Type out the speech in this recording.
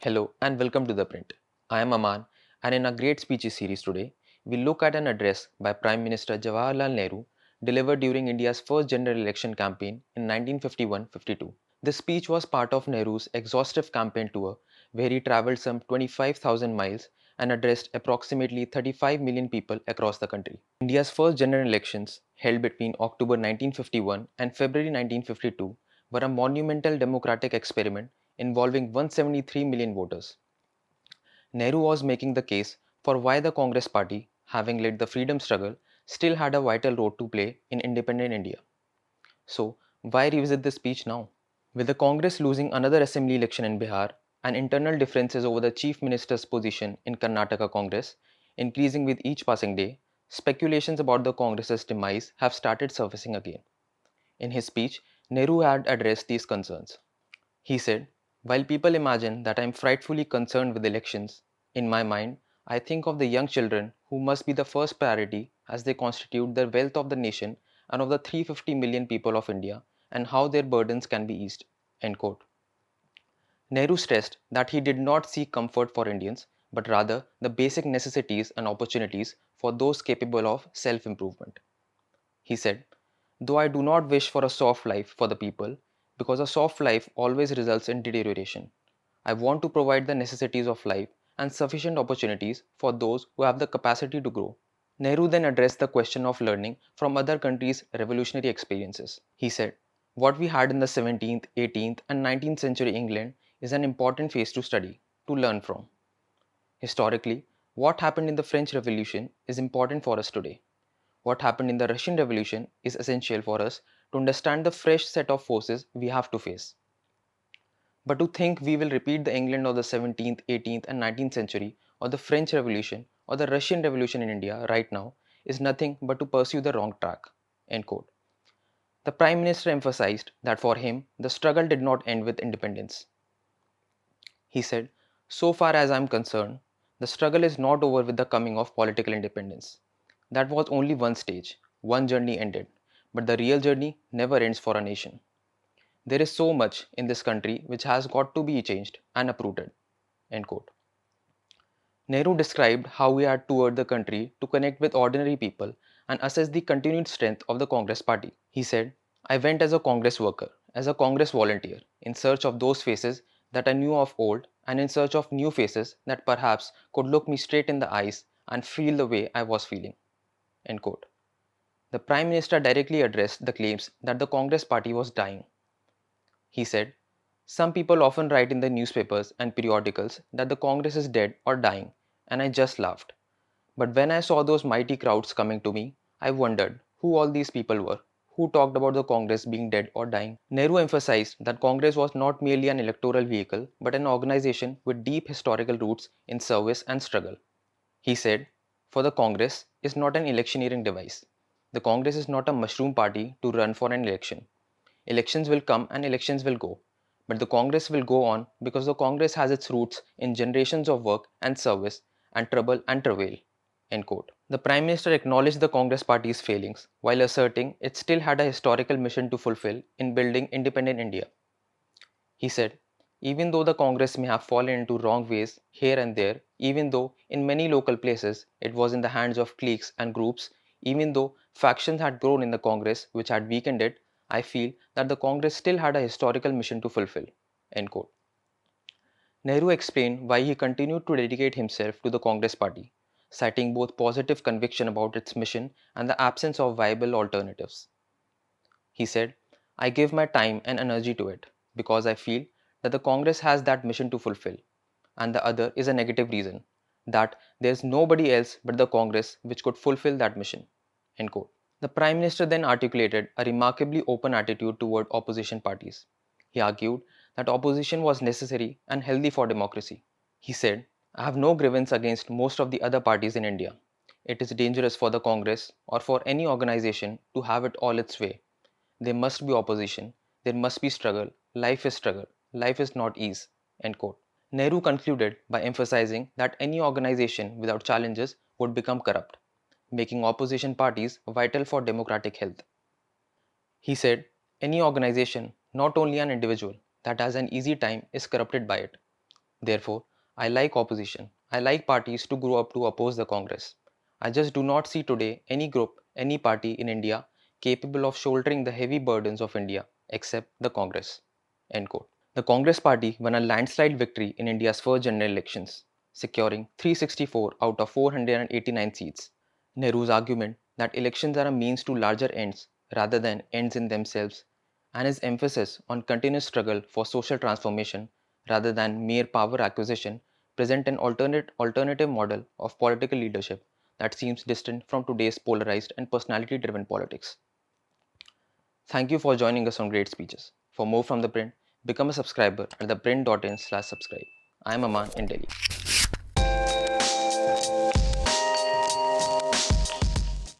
Hello and welcome to ThePrint. I am Aamaan, and in our great speeches series today, we look at an address by Prime Minister Jawaharlal Nehru delivered during India's first general election campaign in 1951-52. This speech was part of Nehru's exhaustive campaign tour where he travelled some 25,000 miles and addressed approximately 35 million people across the country. India's first general elections, held between October 1951 and February 1952, were a monumental democratic experiment involving 173 million voters. Nehru was making the case for why the Congress party, having led the freedom struggle, still had a vital role to play in independent India. So, why revisit this speech now? With the Congress losing another assembly election in Bihar and internal differences over the chief minister's position in Karnataka Congress increasing with each passing day, speculations about the Congress's demise have started surfacing again. In his speech, Nehru had addressed these concerns. He said, "While people imagine that I am frightfully concerned with elections, in my mind, I think of the young children who must be the first priority as they constitute the wealth of the nation and of the 350 million people of India and how their burdens can be eased." End quote. Nehru stressed that he did not seek comfort for Indians, but rather the basic necessities and opportunities for those capable of self improvement. He said, "Though I do not wish for a soft life for the people, because a soft life always results in deterioration, I want to provide the necessities of life and sufficient opportunities for those who have the capacity to grow." Nehru then addressed the question of learning from other countries' revolutionary experiences. He said, "What we had in the 17th, 18th, and 19th century England is an important phase to study, to learn from. Historically, what happened in the French Revolution is important for us today. What happened in the Russian Revolution is essential for us to understand the fresh set of forces we have to face. But to think we will repeat the England of the 17th, 18th, and 19th century, or the French Revolution, or the Russian Revolution in India right now, is nothing but to pursue the wrong track." End quote. The Prime Minister emphasized that for him, the struggle did not end with independence. He said, "So far as I am concerned, the struggle is not over with the coming of political independence. That was only one stage, one journey ended, but the real journey never ends for a nation. There is so much in this country which has got to be changed and uprooted." End quote. Nehru described how he had toured the country to connect with ordinary people and assess the continued strength of the Congress party. He said, "I went as a Congress worker, as a Congress volunteer, in search of those faces that I knew of old and in search of new faces that perhaps could look me straight in the eyes and feel the way I was feeling." End quote. The Prime Minister directly addressed the claims that the Congress party was dying. He said, "Some people often write in the newspapers and periodicals that the Congress is dead or dying, and I just laughed. But when I saw those mighty crowds coming to me, I wondered who all these people were, who talked about the Congress being dead or dying." Nehru emphasized that Congress was not merely an electoral vehicle, but an organization with deep historical roots in service and struggle. He said, "For the Congress is not an electioneering device. The Congress is not a mushroom party to run for an election. Elections will come and elections will go, but the Congress will go on because the Congress has its roots in generations of work and service and trouble and travail." End quote. The Prime Minister acknowledged the Congress party's failings while asserting it still had a historical mission to fulfill in building independent India. He said, "Even though the Congress may have fallen into wrong ways here and there, even though in many local places it was in the hands of cliques and groups, even though factions had grown in the Congress which had weakened it, I feel that the Congress still had a historical mission to fulfill." End quote. Nehru explained why he continued to dedicate himself to the Congress party, citing both positive conviction about its mission and the absence of viable alternatives. He said, "I give my time and energy to it because I feel that the Congress has that mission to fulfill, and the other is a negative reason, that there is nobody else but the Congress which could fulfill that mission." End quote. The Prime Minister then articulated a remarkably open attitude toward opposition parties. He argued that opposition was necessary and healthy for democracy. He said, "I have no grievance against most of the other parties in India. It is dangerous for the Congress or for any organization to have it all its way. There must be opposition. There must be struggle. Life is struggle. Life is not ease." End quote. Nehru concluded by emphasizing that any organization without challenges would become corrupt, making opposition parties vital for democratic health. He said, "Any organization, not only an individual, that has an easy time is corrupted by it. Therefore, I like opposition. I like parties to grow up to oppose the Congress. I just do not see today any group, any party in India capable of shouldering the heavy burdens of India except the Congress. End quote. The Congress party won a landslide victory in India's first general elections, securing 364 out of 489 seats. Nehru's argument that elections are a means to larger ends rather than ends in themselves, and his emphasis on continuous struggle for social transformation rather than mere power acquisition, present an alternative model of political leadership that seems distant from today's polarized and personality driven politics. Thank you for joining us on Great Speeches. For more from The Print, become a subscriber at theprint.in/subscribe. I am Aman in Delhi.